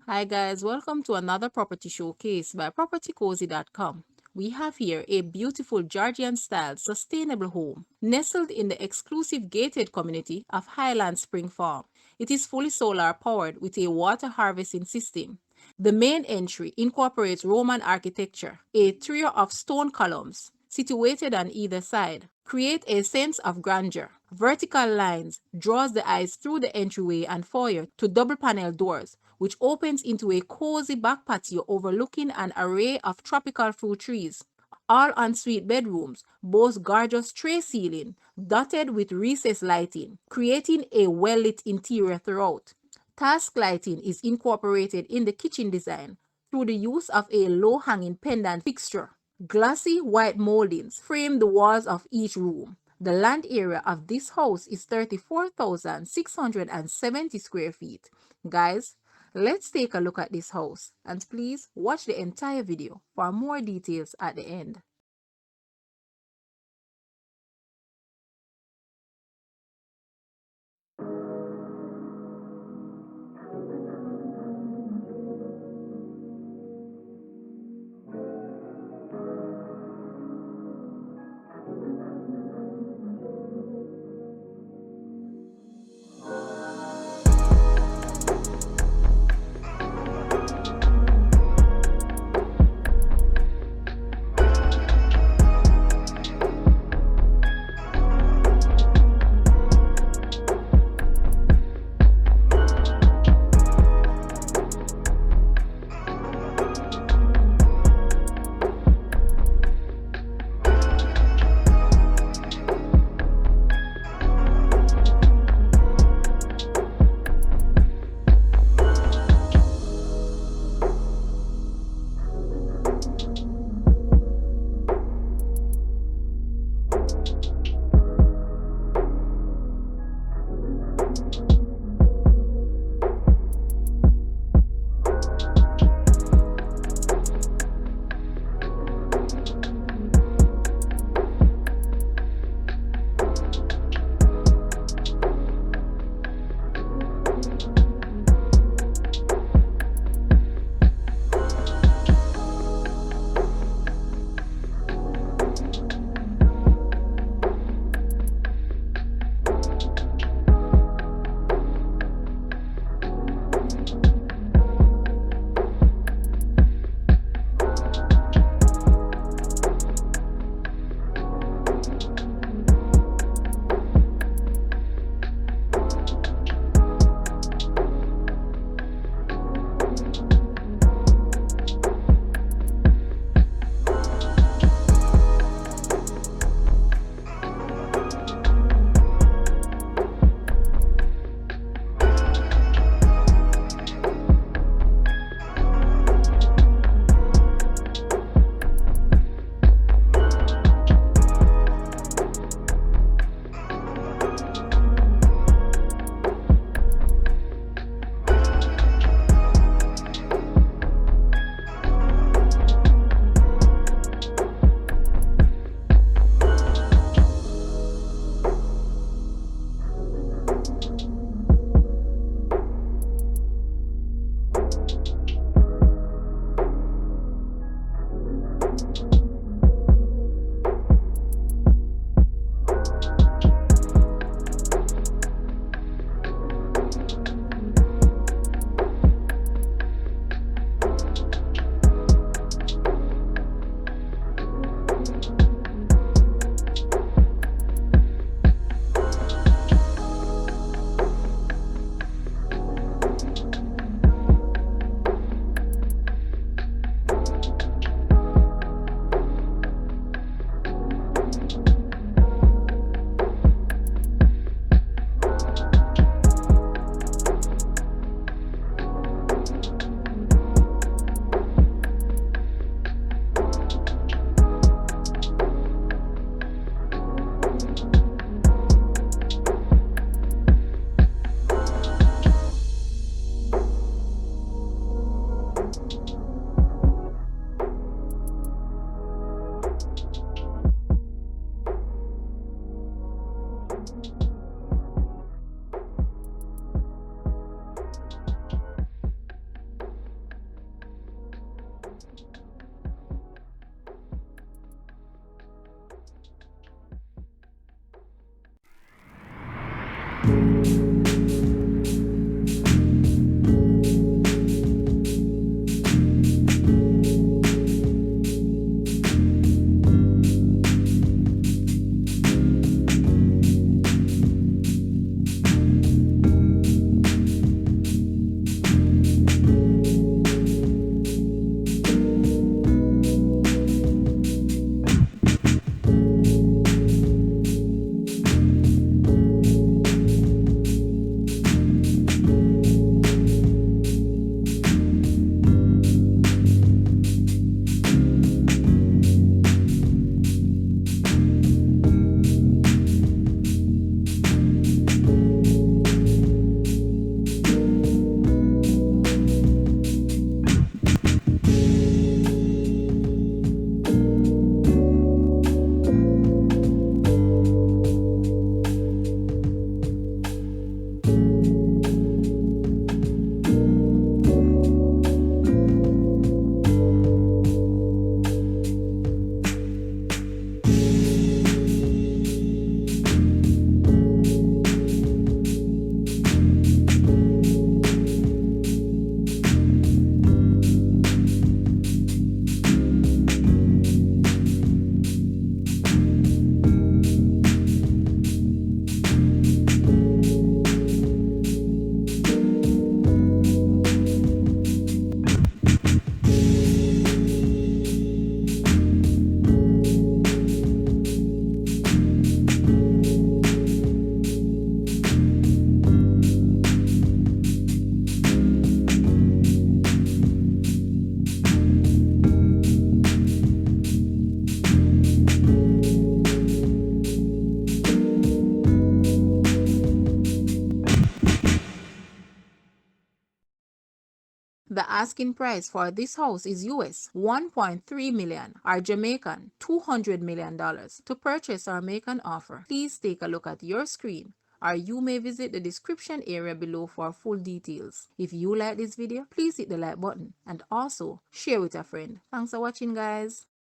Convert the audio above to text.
Hi guys, welcome to another property showcase by propertycozy.com. We have here a beautiful Georgian style sustainable home nestled in the exclusive gated community of Highlands Spring Farm. It is fully solar powered with a water harvesting system. The main entry incorporates Roman architecture, a trio of stone columns situated on either side create a sense of grandeur. Vertical lines draws the eyes through the entryway and foyer to double panel doors, which opens into a cozy back patio overlooking an array of tropical fruit trees. All ensuite bedrooms boast gorgeous tray ceiling dotted with recessed lighting, creating a well-lit interior throughout. Task lighting is incorporated in the kitchen design through the use of a low-hanging pendant fixture. Glossy white moldings frame the walls of each room. The land area of this house is 34,670 square feet. Guys, let's take a look at this house and please watch the entire video for more details at the end. The asking price for this house is US 1.3 million or Jamaican $200 million. To purchase or make an offer, please take a look at your screen, or you may visit the description area below for full details. If you like this video, please hit the like button and also share with a friend. Thanks for watching, guys.